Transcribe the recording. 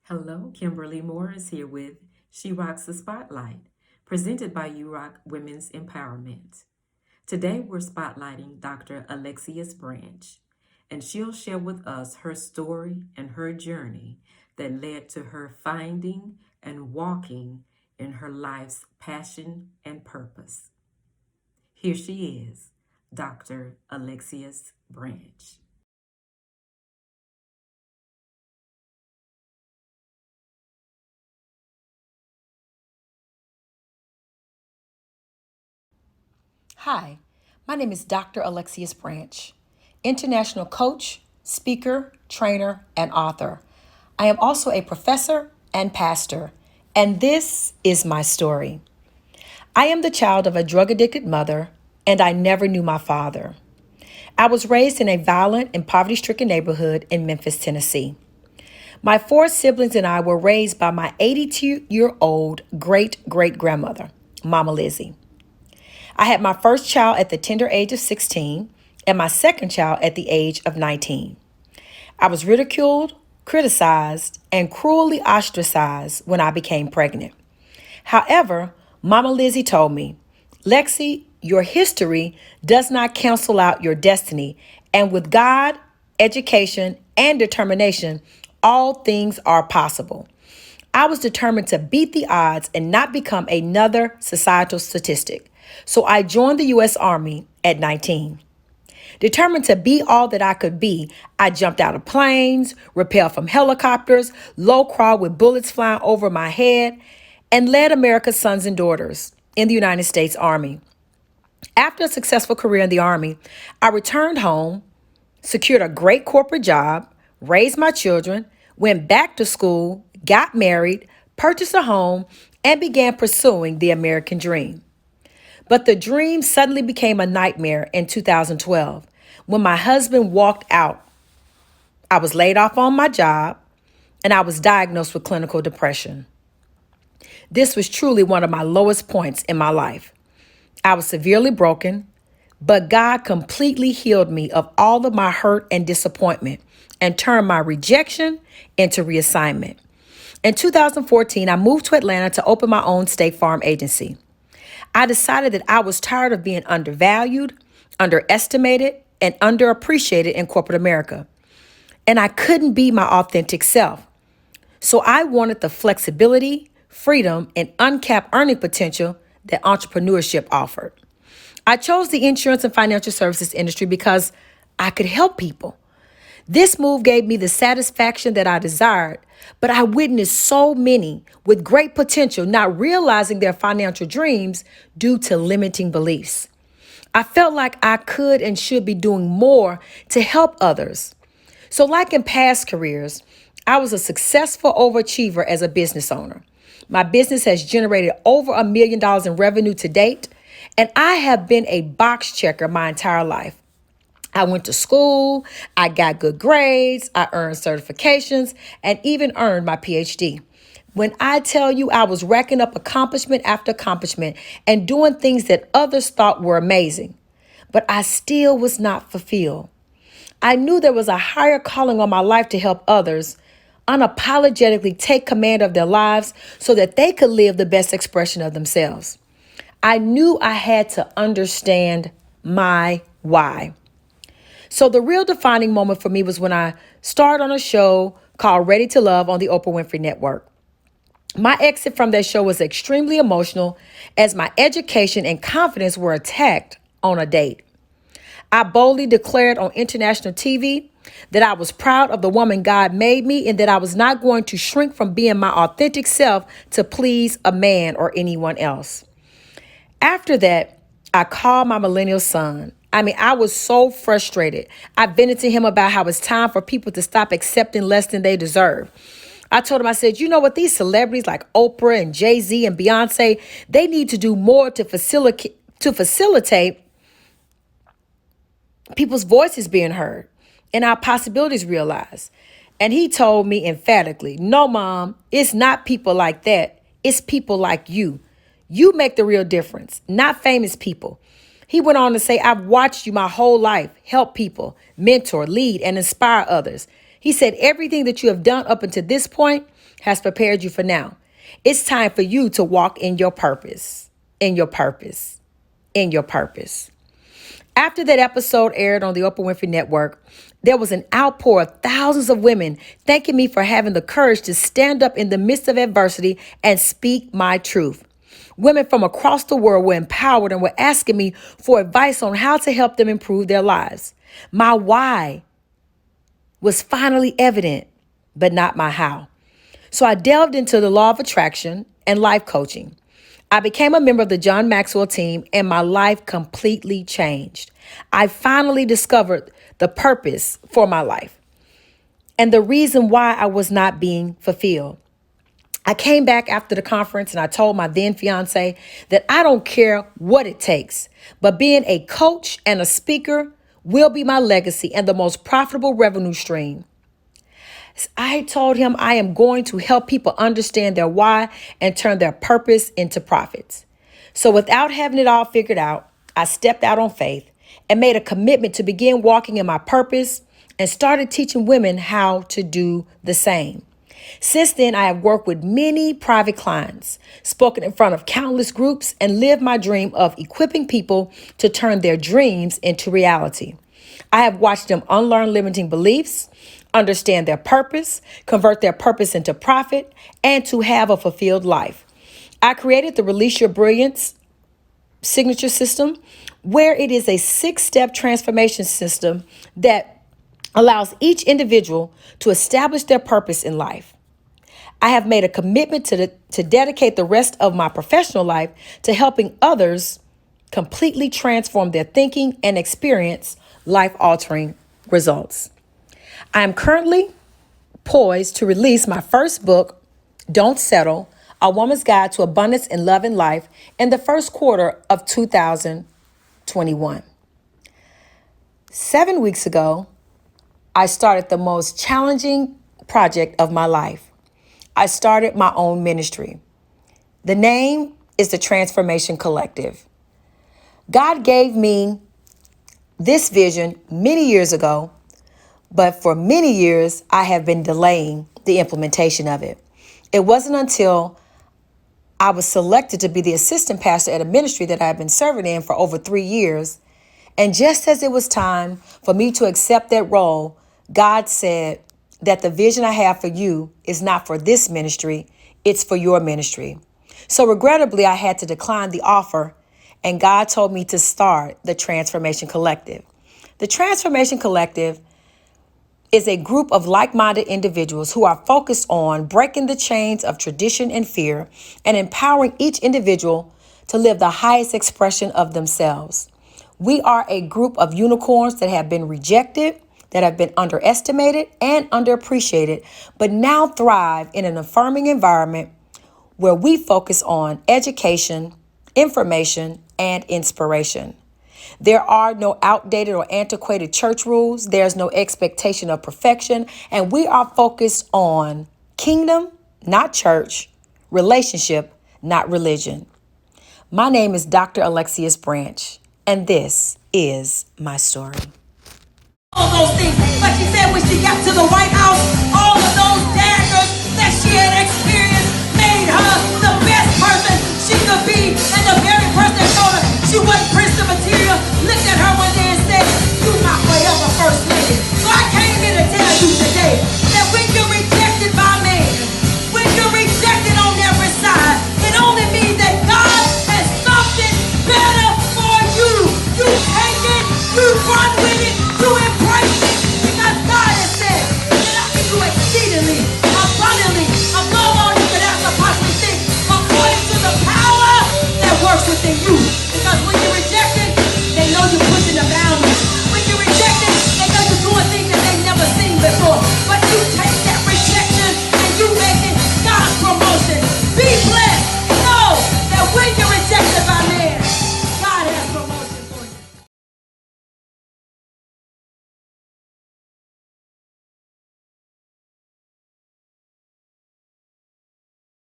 Hello, Kimberly Morris here with She Rocks the Spotlight, presented by You Rock Women's Empowerment. Today we're spotlighting Dr. Alexcius Branch, and she'll share with us her story and her journey that led to her finding and walking in her life's passion and purpose. Here she is, Dr. Alexcius Branch. Hi, my name is Dr. Alexcius Branch, international coach, speaker, trainer, and author. I am also a professor and pastor, and this is my story. I am the child of a drug addicted mother, and I never knew my father. I was raised in a violent and poverty stricken neighborhood in Memphis, Tennessee. My four siblings and I were raised by my 82-year-old great great grandmother, Mama Lizzie. I had my first child at the tender age of 16 and my second child at the age of 19. I was ridiculed, criticized, and cruelly ostracized when I became pregnant. However, Mama Lizzie told me, Lexi, your history does not cancel out your destiny, and with God, education, and determination, all things are possible. I was determined to beat the odds and not become another societal statistic. So I joined the U.S. Army at 19. Determined to be all that I could be, I jumped out of planes, rappelled from helicopters, low crawled with bullets flying over my head, and led America's sons and daughters in the United States Army. After a successful career in the Army, I returned home, secured a great corporate job, raised my children, went back to school, got married, purchased a home, and began pursuing the American dream. But the dream suddenly became a nightmare in 2012 when my husband walked out. I was laid off on my job and I was diagnosed with clinical depression. This was truly one of my lowest points in my life. I was severely broken, but God completely healed me of all of my hurt and disappointment and turned my rejection into reassignment. In 2014, I moved to Atlanta to open my own State Farm agency. I decided that I was tired of being undervalued, underestimated, and underappreciated in corporate America. And I couldn't be my authentic self. So I wanted the flexibility, freedom, and uncapped earning potential that entrepreneurship offered. I chose the insurance and financial services industry because I could help people. This move gave me the satisfaction that I desired, but I witnessed so many with great potential not realizing their financial dreams due to limiting beliefs. I felt like I could and should be doing more to help others. So, like in past careers, I was a successful overachiever as a business owner. My business has generated over $1 million in revenue to date, and I have been a box checker my entire life. I went to school, I got good grades, I earned certifications, and even earned my PhD. When I tell you I was racking up accomplishment after accomplishment and doing things that others thought were amazing, but I still was not fulfilled. I knew there was a higher calling on my life to help others unapologetically take command of their lives so that they could live the best expression of themselves. I knew I had to understand my why. So the real defining moment for me was when I starred on a show called Ready to Love on the Oprah Winfrey Network. My exit from that show was extremely emotional as my education and confidence were attacked on a date. I boldly declared on international TV that I was proud of the woman God made me and that I was not going to shrink from being my authentic self to please a man or anyone else. After that, I called my millennial son. I was so frustrated. I vented to him about how it's time for people to stop accepting less than they deserve. I told him, I said, you know what? These celebrities like Oprah and Jay-Z and Beyonce, they need to do more to facilitate people's voices being heard and our possibilities realized. And he told me emphatically, no, Mom, it's not people like that. It's people like you. You make the real difference, not famous people. He went on to say, I've watched you my whole life help people, mentor, lead, and inspire others. He said, everything that you have done up until this point has prepared you for now. It's time for you to walk in your purpose, in your purpose, in your purpose. After that episode aired on the Oprah Winfrey Network, there was an outpour of thousands of women thanking me for having the courage to stand up in the midst of adversity and speak my truth. Women from across the world were empowered and were asking me for advice on how to help them improve their lives. My why was finally evident, but not my how. So I delved into the law of attraction and life coaching. I became a member of the John Maxwell team and my life completely changed. I finally discovered the purpose for my life and the reason why I was not being fulfilled. I came back after the conference and I told my then fiance that I don't care what it takes, but being a coach and a speaker will be my legacy and the most profitable revenue stream. I told him I am going to help people understand their why and turn their purpose into profits. So without having it all figured out, I stepped out on faith and made a commitment to begin walking in my purpose and started teaching women how to do the same. Since then, I have worked with many private clients, spoken in front of countless groups, and lived my dream of equipping people to turn their dreams into reality. I have watched them unlearn limiting beliefs, understand their purpose, convert their purpose into profit, and to have a fulfilled life. I created the Release Your Brilliance signature system, where it is a 6-step transformation system that allows each individual to establish their purpose in life. I have made a commitment to dedicate the rest of my professional life to helping others completely transform their thinking and experience life-altering results. I am currently poised to release my first book, Don't Settle, A Woman's Guide to Abundance in Love and Life, in the first quarter of 2021. 7 weeks ago, I started the most challenging project of my life. I started my own ministry. The name is the Transformation Collective. God gave me this vision many years ago, but for many years, I have been delaying the implementation of it. It wasn't until I was selected to be the assistant pastor at a ministry that I had been serving in for over 3 years. And just as it was time for me to accept that role, God said that the vision I have for you is not for this ministry, it's for your ministry. So regrettably, I had to decline the offer, and God told me to start the Transformation Collective. The Transformation Collective is a group of like-minded individuals who are focused on breaking the chains of tradition and fear and empowering each individual to live the highest expression of themselves. We are a group of unicorns that have been rejected, that have been underestimated and underappreciated, but now thrive in an affirming environment where we focus on education, information, and inspiration. There are no outdated or antiquated church rules. There's no expectation of perfection. And we are focused on kingdom, not church, relationship, not religion. My name is Dr. Alexcius Branch, and this is my story. All those things, but she said when she got to the White House, all of those daggers that she had experienced made her the best person she could be. And the very person that told her she wasn't Prince material looked at her one day and said, "You not forever first lady." So I came here to tell you today that when you're rejected by man, when you're rejected on every side, it only means that God has something better for you. You take it, you run with it.